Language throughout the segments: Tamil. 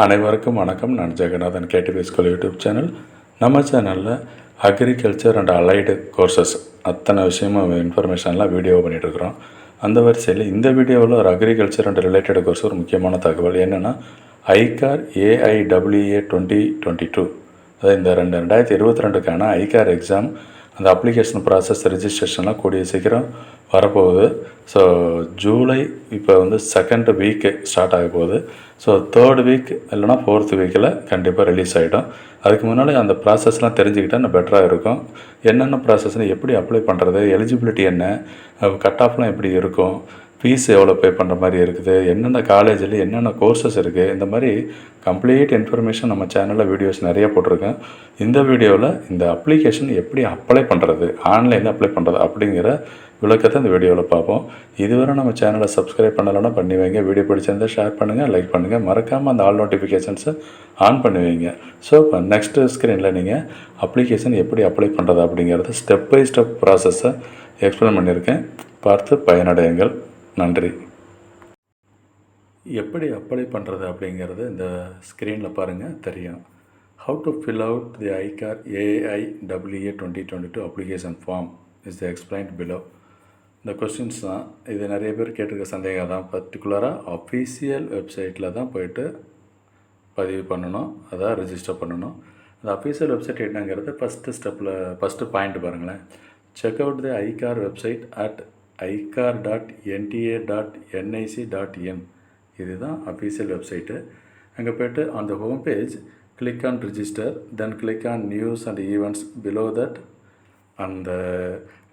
அனைவருக்கும் வணக்கம். நான் Jeganathan KTV school YouTube channel. நம்ம சேனலில் அக்ரிகல்ச்சர் அண்ட் அலைடு கோர்சஸ் அத்தனை விஷயமும் இன்ஃபர்மேஷன்லாம் வீடியோ பண்ணிகிட்ருக்குறோம். அந்த வரிசையில் இந்த வீடியோவில் ஒரு அக்ரிகல்ச்சர் அண்ட் ரிலேட்டட் கோர்ஸ் ஒரு முக்கியமான தகவல் என்னென்னா ஐகார் AIEEA 2022, அதாவது இந்த 2022க்கான ஐகார் எக்ஸாம் அந்த அப்ளிகேஷன் ப்ராசஸ் ரெஜிஸ்ட்ரேஷன்லாம் கூடிய சீக்கிரம் வரப்போகுது. ஸோ ஜூலை இப்போ செகண்ட் வீக்கு ஸ்டார்ட் ஆக போகுது. ஸோ தேர்ட் வீக் இல்லைனா ஃபோர்த் வீக்கில் கண்டிப்பாக ரிலீஸ் ஆகிடும். அதுக்கு முன்னாடி அந்த ப்ராசஸ்லாம் தெரிஞ்சுக்கிட்டால் இன்னும் பெட்டராக இருக்கும். என்னென்ன ப்ராசஸ்னு எப்படி அப்ளை பண்ணுறது, எலிஜிபிலிட்டி என்ன, கட் ஆஃப்லாம் எப்படி இருக்கும், ஃபீஸ் எவ்வளோ பே பண்ணுற மாதிரி இருக்குது, என்னென்ன காலேஜில் என்னென்ன கோர்சஸ் இருக்குது, இந்த மாதிரி கம்ப்ளீட் இன்ஃபர்மேஷன் நம்ம சேனலில் வீடியோஸ் நிறைய போட்டிருக்கேன். இந்த வீடியோவில் இந்த அப்ளிகேஷன் எப்படி அப்ளை பண்ணுறது, ஆன்லைனில் அப்ளை பண்ணுறது அப்படிங்கிற விளக்கத்தை இந்த வீடியோவில் பார்ப்போம். இதுவரை நம்ம சேனலை சப்ஸ்கிரைப் பண்ணலைன்னா பண்ணி வைங்க. வீடியோ பிடிச்சிருந்தால் ஷேர் பண்ணுங்கள், லைக் பண்ணுங்கள், மறக்காமல் அந்த ஆல் நோட்டிஃபிகேஷன்ஸை ஆன் பண்ணி வைங்க. ஸோ இப்போ நெக்ஸ்ட்டு ஸ்க்ரீனில் நீங்கள் அப்ளிகேஷன் எப்படி அப்ளை பண்ணுறது அப்படிங்கிறத ஸ்டெப் பை ஸ்டெப் ப்ராசஸை எக்ஸ்பிளைன் பண்ணியிருக்கேன். பார்த்து பயனடையுங்கள். நன்றி. எப்படி அப்ளை பண்ணுறது அப்படிங்கிறது இந்த ஸ்க்ரீனில் பாருங்கள், தெரியும். How to fill out the ICAR AIEEA 2022 application form is explained below. இந்த கொஸ்டின்ஸ் தான் இது நிறைய பேர் கேட்டிருக்க சந்தேகம் தான். பர்டிகுலராக அஃபீஷியல் வெப்சைட்டில் தான் போய்ட்டு பதிவு பண்ணணும், அதான் ரெஜிஸ்டர் பண்ணணும். அந்த அஃபீஷியல் வெப்சைட் என்னங்கிறது ஃபஸ்ட்டு பாயிண்ட் பாருங்களேன். Check out the eye care website at icar.nta.nic.in. இதுதான் அஃபீஷியல் வெப்சைட்டு. அங்கே போய்ட்டு அந்த home page click on register, then click on news and events below that. அந்த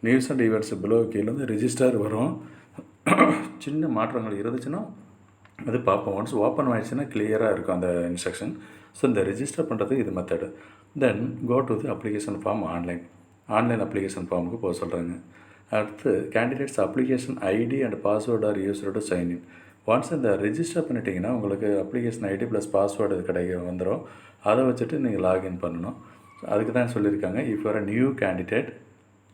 நியூஸ் அண்ட் ஈவெண்ட்ஸ் பிலோ கீழே ரிஜிஸ்டர் வரும். சின்ன மாற்றங்கள் இருந்துச்சுன்னா அது பார்ப்போம். ஒன்ஸ் ஓப்பன் ஆகிடுச்சுன்னா கிளியராக இருக்கும் அந்த இன்ஸ்ட்ரக்ஷன். ஸோ இந்த ரிஜிஸ்டர் பண்ணுறதுக்கு இது method. Then go to the application form. Online application ஃபார்முக்கு போக சொல்கிறாங்க. அடுத்து candidates application ID and password are used to sign in. Once இந்த ரிஜிஸ்டர் பண்ணிட்டீங்கன்னா உங்களுக்கு அப்ளிகேஷன் ஐடி ப்ளஸ் பாஸ்வேர்டு இது வந்துடும். அதை வச்சுட்டு நீங்கள் லாகின் பண்ணணும். அதுக்கு தான் சொல்லியிருக்காங்க, if you are a new candidate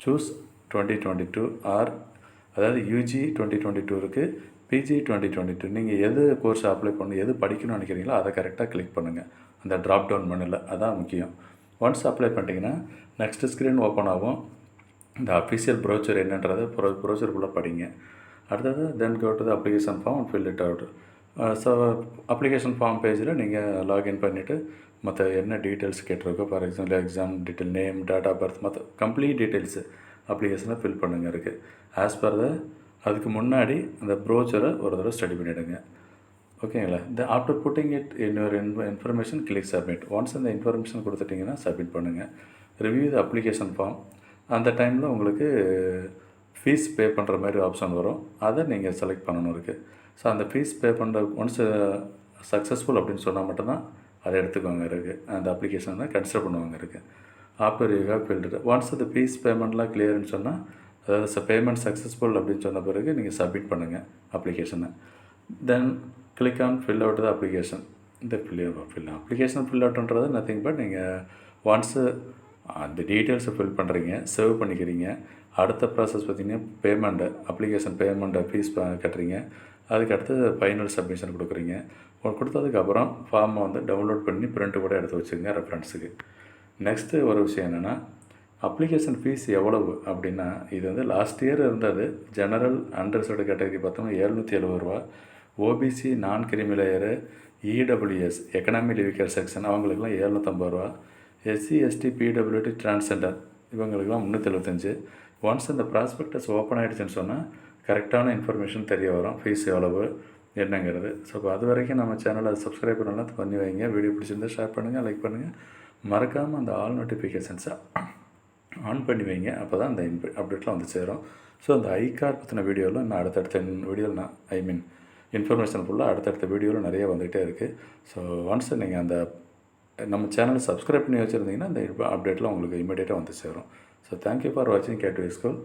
choose 2022 or, அதாவது யூஜி 2022 இருக்குது, பிஜி 2022. நீங்கள் எது கோர்ஸ் அப்ளை பண்ணணும், எது படிக்கணும்னு நினைக்கிறீங்களோ அதை கரெக்டாக கிளிக் பண்ணுங்கள் அந்த ட்ராப் டவுன் மெனுவில். அதான் முக்கியம். ஒன்ஸ் அப்ளை பண்ணிட்டீங்கன்னா நெக்ஸ்ட் ஸ்க்ரீன் ஓப்பன் ஆகும். இந்த அஃபீஷியல் ப்ரோச்சர் என்னன்றதை ப்ரோச்சருக்குள்ளே படிங்க. அடுத்தது then go to the application form and fill it out. So application form பேஜில் நீங்கள் லாகின் பண்ணிவிட்டு மற்ற என்ன டீட்டெயில்ஸ் கேட்டிருக்கோ, for example exam detail, name, date of birth, மற்ற கம்ப்ளீட் டீட்டெயில்ஸு அப்ளிகேஷனை ஃபில் பண்ணுங்க இருக்குது. ஆஸ் பர் அதுக்கு முன்னாடி அந்த ப்ரோச்சரை ஒரு தடவை ஸ்டடி பண்ணிவிடுங்க. ஓகேங்களா? ஆஃப்டர் புட்டிங் இட் இன்னொரு இன்ஃபர்மேஷன் கிளிக் சப்மிட். ஒன்ஸ் அந்த இன்ஃபர்மேஷன் கொடுத்துட்டிங்கன்னா சப்மிட் பண்ணுங்கள். Review the application form. அந்த டைமில் உங்களுக்கு ஃபீஸ் பே பண்ணுற மாதிரி ஆப்ஷன் வரும். அதை நீங்கள் செலக்ட் பண்ணணும் இருக்குது. ஸோ அந்த ஃபீஸ் பே பண்ணுற ஒன்ஸ் சக்ஸஸ்ஃபுல் அப்படின்னு சொன்னால் மட்டும்தான் அதை எடுத்துக்குவாங்க இருக்குது. அந்த அப்ளிகேஷன் தான் கன்சிடர் பண்ணுவாங்க இருக்குது. After you have filled, once அந்த ஃபீஸ் பேமெண்ட்லாம் கிளியர்னு சொன்னால், அதாவது பேமெண்ட் சக்ஸஸ்ஃபுல் அப்படின்னு சொன்ன பிறகு நீங்கள் சப்மிட் பண்ணுங்கள் அப்ளிகேஷனை. தென் click on fill out the application. இந்த அப்ளிகேஷன் ஃபில் அவுட்ன்றது நத்திங் பட் நீங்கள் ஒன்ஸு அந்த டீட்டெயில்ஸை ஃபில் பண்ணுறீங்க, சேவ் பண்ணிக்கிறீங்க. அடுத்த ப்ராசஸ் பார்த்திங்கன்னா பேமெண்ட்டு, அப்ளிகேஷன் பேமெண்ட்டை ஃபீஸ் கட்டுறீங்க. அதுக்கடுத்து ஃபைனல் சப்மிஷன் கொடுக்குறீங்க. கொடுத்ததுக்கப்புறம் ஃபார்மை டவுன்லோட் பண்ணி பிரிண்ட்டு கூட எடுத்து வச்சுக்கோங்க ரெஃபரன்ஸுக்கு. நெக்ஸ்ட்டு ஒரு விஷயம் என்னென்னா, அப்ளிகேஷன் ஃபீஸ் எவ்வளவு அப்படின்னா, இது லாஸ்ட் இயர் இருந்தது. ஜெனரல் அன்ரிசர்வ்டு கேட்டகரி பார்த்தோம்னா 770 ரூபா, ஓபிசி நான் கிரிமி லேயரு, இடபிள்யூஎஸ் எக்கனாமி லிவிகர் செக்ஷன் அவங்களுக்குலாம் 750 ரூபா, எஸ்சி எஸ்டி பிடபிள்யூடி டிரான்ஸ்ஜெண்டர் இவங்களுக்குலாம் 375. ஒன்ஸ் இந்த ப்ராஸ்பெக்டஸ் ஓப்பன் ஆகிடுச்சுன்னு சொன்னால் கரெக்டான இன்ஃபர்மேஷன் தெரிய வரும், ஃபீஸ் எவ்வளவு என்னங்கிறது. ஸோ அது வரைக்கும் நம்ம சேனலை சப்ஸ்கிரைப் பண்ணி வைங்க. வீடியோ பிடிச்சிருந்தால் ஷேர் பண்ணுங்கள், லைக் பண்ணுங்கள், மறக்காமல் அந்த ஆல் நோட்டிஃபிகேஷன்ஸை ஆன் பண்ணி வைங்க. அப்போ தான் அந்த அப்டேட்லாம் சேரும். ஸோ அந்த ஐகார் பற்றின வீடியோவில் நான் அடுத்தடுத்த வீடியோவில் இன்ஃபர்மேஷன் ஃபுல்லாக அடுத்தடுத்த வீடியோவில் நிறைய வந்துகிட்டே இருக்குது. ஸோ ஒன்ஸ் நீங்கள் அந்த நம்ம சேனலை சப்ஸ்கிரைப் பண்ணி வச்சுருந்தீங்கன்னா அந்த அப்டேட்லாம் உங்களுக்கு இமீடியட்டாக சேரும். ஸோ தேங்க்யூ ஃபார் வாட்சிங் கேடிவி ஸ்கூல்.